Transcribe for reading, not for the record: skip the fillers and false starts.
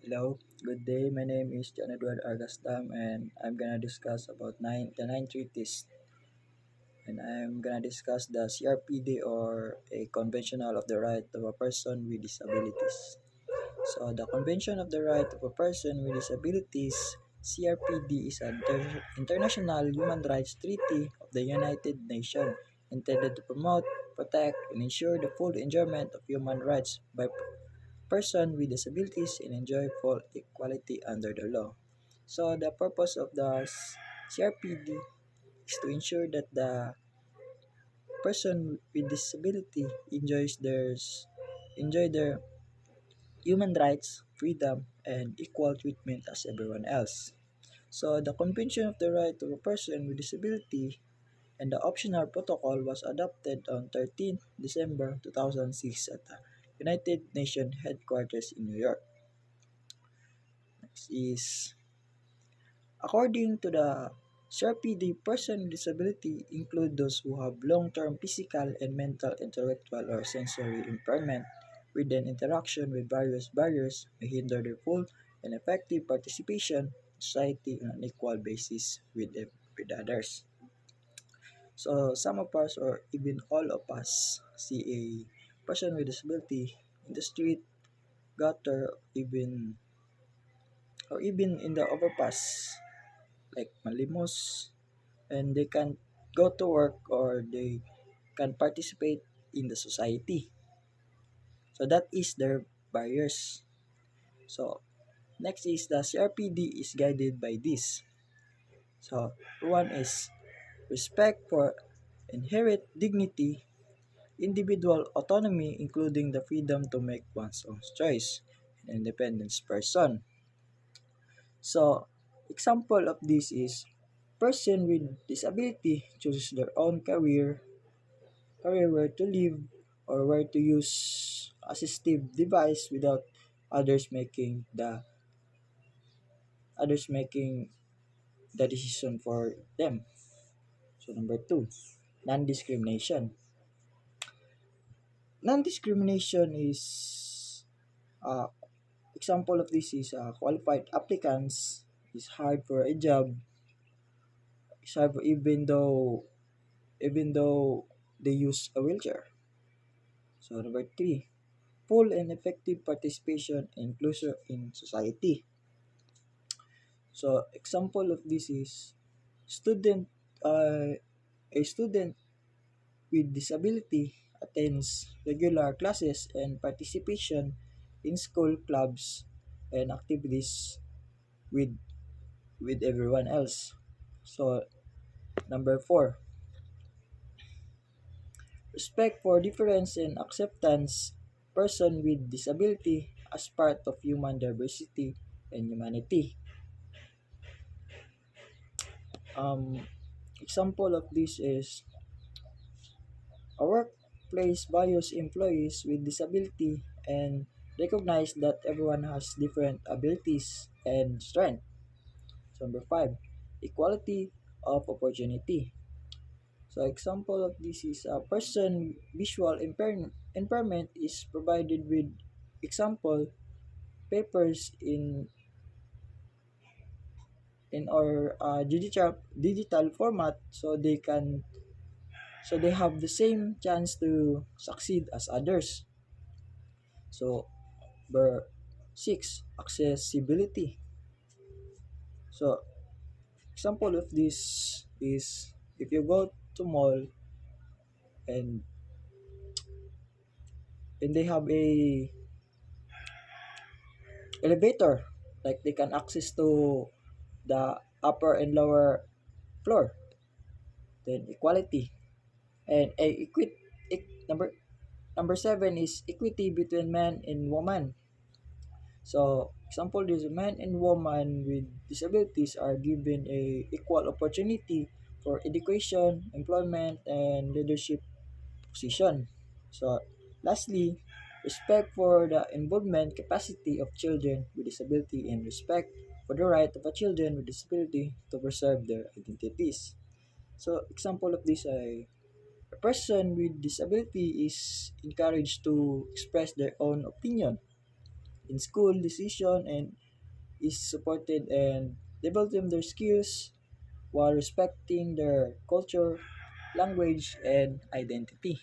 Hello, good day. My name is John Edward Argastam, and I'm gonna discuss about the nine treaties. And I'm gonna discuss the CRPD, or a conventional of the right of a person with disabilities. So the Convention of the Right of a Person with Disabilities (CRPD) is an international human rights treaty of the United Nations intended to promote, protect, and ensure the full enjoyment of human rights by person with disabilities and enjoy full equality under the law. So the purpose of the CRPD is to ensure that the person with disability enjoy their human rights, freedom, and equal treatment as everyone else. So the Convention of the Right of a Person with Disability and the optional protocol was adopted on 13 December 2006 at the United Nations headquarters in New York. Next is, according to the CRPD, person with disability include those who have long-term physical and mental, intellectual, or sensory impairment with an interaction with various barriers may hinder their full and effective participation in society on an equal basis with others. So some of us, or even all of us, see a person with disability in the street, gutter, even in the overpass, like malimos, and they can go to work or they can participate in the society. So that is their barriers. So next is the CRPD is guided by this. So one is respect for inherent dignity, individual autonomy, including the freedom to make one's own choice, and independence person. So example of this is person with disability chooses their own career where to live, or where to use assistive device without others making the others making the decision for them. So number two, non-discrimination. Non-discrimination is uh, example of this is qualified applicants is hard for a job. It's hard for, even though they use a wheelchair. So number three, full and effective participation and inclusion in society. So example of this is student a student with disability attends regular classes and participation in school clubs and activities with everyone else. So number four, respect for difference and acceptance person with disability as part of human diversity and humanity. Example of this is a workplace values employees with disability and recognize that everyone has different abilities and strength. So number five, equality of opportunity. So example of this is a person visual impairment is provided with example papers in our digital format, so they have the same chance to succeed as others. So number six, accessibility. So example of this is if you go to mall and they have a elevator, like they can access to the upper and lower floor. Then equality and number seven is equity between man and woman. So example, this men and women with disabilities are given a equal opportunity for education, employment, and leadership position. So lastly, respect for the involvement capacity of children with disability and respect for the right of a children with disability to preserve their identities. So example of this ay a person with disability is encouraged to express their own opinion in school decision and is supported and developing their skills while respecting their culture, language, and identity.